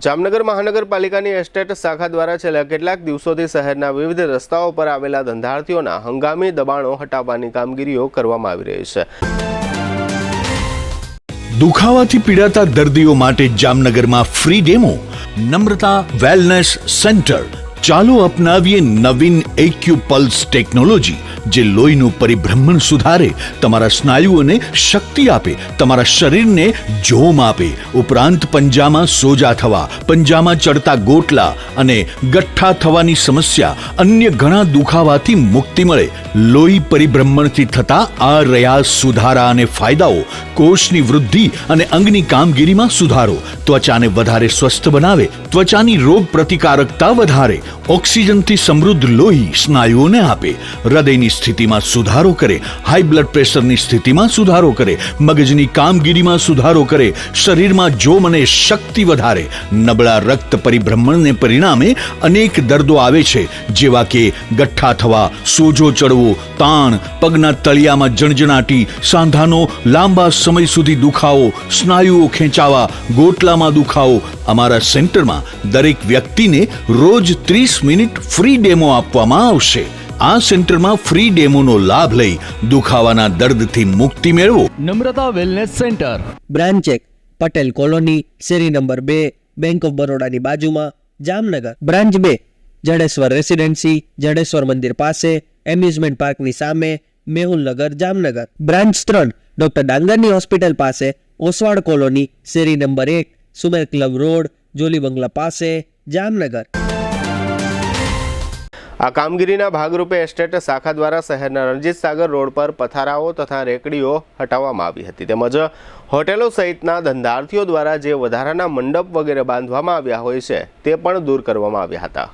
જામનગર મહાનગરપાલિકાની એસ્ટેટ શાખા દ્વારા છેલ્લા કેટલાક દિવસોથી શહેરના વિવિધ રસ્તાઓ પર આવેલા ધંધાર્થીઓના હંગામી દબાણો હટાવવાની કામગીરીઓ કરવામાં આવી રહી છે। દુખાવાથી પીડાતા દર્દીઓ માટે જામનગરમાં ફ્રી ડેમો નમ્રતા વેલનેસ સેન્ટર। ચાલો અપનાવીએ નવીન એક્યુપલ્સ ટેકનોલોજી જે લોહીનું પરિભ્રમણ સુધારે, તમારા સ્નાયુઓને શક્તિ આપે, તમારા શરીરને જોમ આપે, ઉપરાંત પંજામાં સોજા થવા, પંજામાં ચડતા ગોટલા અને ગઠ્ઠા થવાની સમસ્યા, અન્ય ઘણા દુખાવાથી મુક્તિ મળે। લોહી પરિભ્રમણથી થતા આ રહ્યા સુધારા અને ફાયદાઓ। કોષની વૃદ્ધિ અને અંગની કામગીરીમાં સુધારો, ત્વચાને વધારે સ્વસ્થ બનાવે, ત્વચાની રોગ પ્રતિકારકતા વધારે, ઓક્સિજનથી સમૃદ્ધ લોહી સ્નાયુઓને આપે, હૃદયની સ્થિતિમાં સુધારો કરે, હાઈ બ્લડ પ્રેશરની સ્થિતિમાં સુધારો કરે, મગજની કામગીરીમાં સુધારો કરે, શરીરમાં જોમ અને શક્તિ વધારે। નબળા રક્ત પરિભ્રમણને પરિણામે અનેક દર્દો આવે છે, જેવા કે ગઠ્ઠા થવા, સોજો ચડવો, તાણ, પગના તળિયામાં જણજણાટી, સાંધાનો લાંબા સમય સુધી દુખાવો, સ્નાયુઓ ખેંચાવા, ગોટલામાં દુખાવો। અમારા સેન્ટરમાં દરેક વ્યક્તિને રોજ 30 મિનિટ ફ્રી ડેમો આપવામાં આવશે। આ સેન્ટરમાં ફ્રી ડેમોનો લાભ લઈ દુખાવાના દર્દથી મુક્તિ મેળવો। Namrata wellness centre, branch 1 Patel colony, શેરી નંબર 2, બેંક ઓફ બરોડાની બાજુમાં, જામનગર। બ્રાન્ચ 2 જડેશ્વર રેસિડેન્સી, જડેશ્વર મંદિર પાસે, એમ્યુઝમેન્ટ પાર્કની સામે, મેહુલનગર, જામનગર। બ્રાન્ચ 3 ડોક્ટર ડાંગરની હોસ્પિટલ પાસે, ઓસવાડ કોલોની, શેરી number 1, Sumer club road, jolly bungalow પાસે, જામનગર। આ કામગીરીના ભાગરૂપે એસ્ટેટ શાખા દ્વારા શહેરના રણજીત સાગર રોડ પર પથારાઓ તથા રેકડીઓ હટાવવામાં આવી હતી, તેમજ હોટેલો સહિતના ધંધાર્થીઓ દ્વારા જે વધારાના મંડપ વગેરે બાંધવામાં આવ્યા હોય છે તે પણ દૂર કરવામાં આવ્યા હતા।